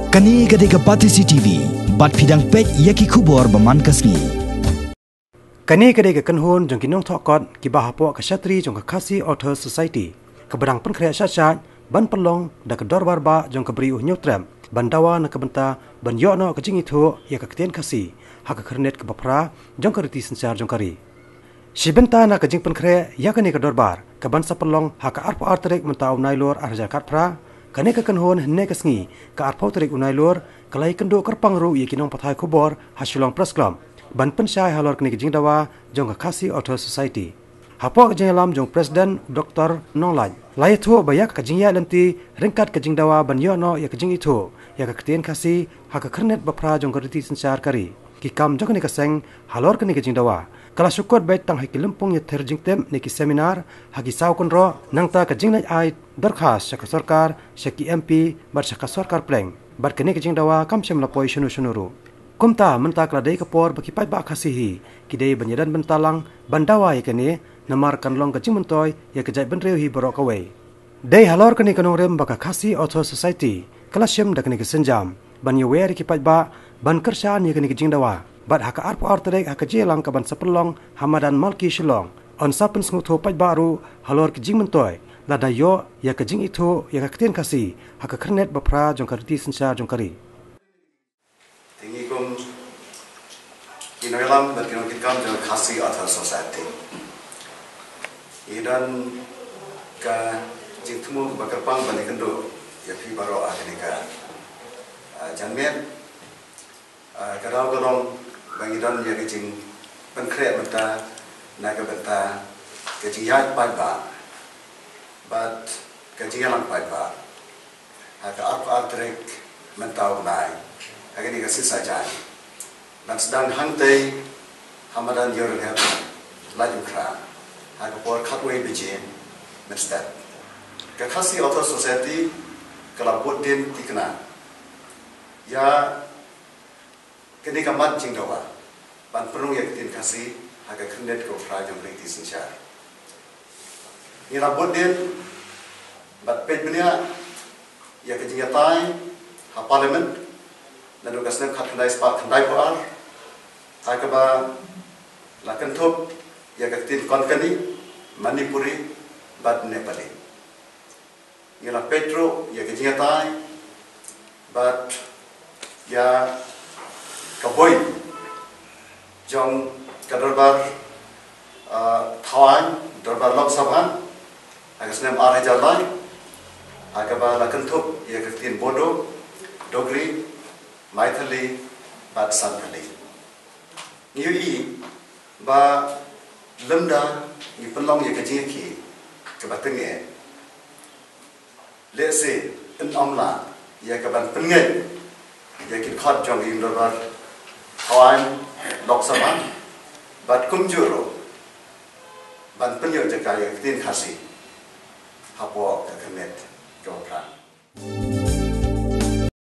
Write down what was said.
Kani gade ka pati CCTV, bat pidang pet yaki kubor baman kasni. Kani gade ka kanhon jong kinong thokot ki bahapo ka syatri jong ka khasi author society. Keberang penkrea syat ban pelong da ka dorbar ba jong ka beriuh nyutrem. Bandawa na kabenta ban yono ka jingitho ya ka kten khasi. Haka kernet ka bapra jong ka riti sencar jong kari. Sibenta na ka jing penkrea ya kani ka dorbar. Ka ban sa pelong haka arpo Tarik mentau Nailur arja katpra. Kani ka kanhon hne ka sngi ka arpo Tarik Nailur kalai kendo kerpang ru ye kinong pathai kubor hasulong prasklam ban pensyai halor kini jing dawa jong ka khasi author society hapo ka Jingïalang jong president Dr. Nonglaj lai thu bayak ka jingya lanti ringkat ka jing dawa ban yono ya ka jing itho ya ka kten khasi ha ka kernet bapra jong ka riti sencar kari ki kam jong ni ka seng halor kini jing dawa kala syukut baik tang hai kilempung ya ter jingtem ni ki seminar hagi saw konro nangta ka jingnai ai darkhas ka sarkar shaki MP bar ka sarkar pleng bar kini ka jing dawa kam sem lapoi shunu kumta menta kala dei kapor baki Paidbah khasihi kidei banyadan bentalang bandawa ya kini namar kanlong ka jingmentoy ya ka jai benreu hi borok away dei halor kini kanong rem baka khasi author society kala sem da kini ka senjam ban Ïawer ki Paidbah ban kershan ya kini ka jing dawa bat haka arpo Tarik haka Jingïalang ka ban sapelong Madan Malki shilong on sapen smutho Paidbah ru halor ki jingmentoy lada yo ya ka jing itho ya ka kten khasi haka kernet bapra jong ka riti sencar jong kari Tinggi kum Ïawer dan kita jong khasi author society. Idan ka jing temu bakerpang balik kendo ya pi baro akhirnya ka janmen kadang bang idan ya kecing penkret benta naga benta kecing yat Paidbah but Jingïalang Paidbah haka arpo Tarik mentau nai agar ni kasih saja. Dan sedang hantai Madan Nailur laju kera. Hak por katway biji menstat. Kekasih author society kalau buat din tikna. Ya kini kamat jingdawa. Ban perlu ya ketin kasih hak kernet ko frajong riti sencar. Ni buat din bat Paidbah ya kejingatai ha parlimen dan juga senang kandai sepak kandai koar, tak keba lakukan tup ya ketin konkani Manipuri bad Nepali. Ialah Petro ya kejingatai bad ya kaboy jong kadarbar Thawai darbar Lok Sabha agak senang arah jalan agak ba lakukan tup ya ketin Bodo Dogri Maithili bat Santali. Niui ba lemda ni pelong ya kejiki ke batenge. Lese en omla ya ke ban pengen ya ki khot jong im dorbar Hawan Lok Sabha bat kumjuro ban penyo jaka ya tin khasi hapo ka kenet ke opra.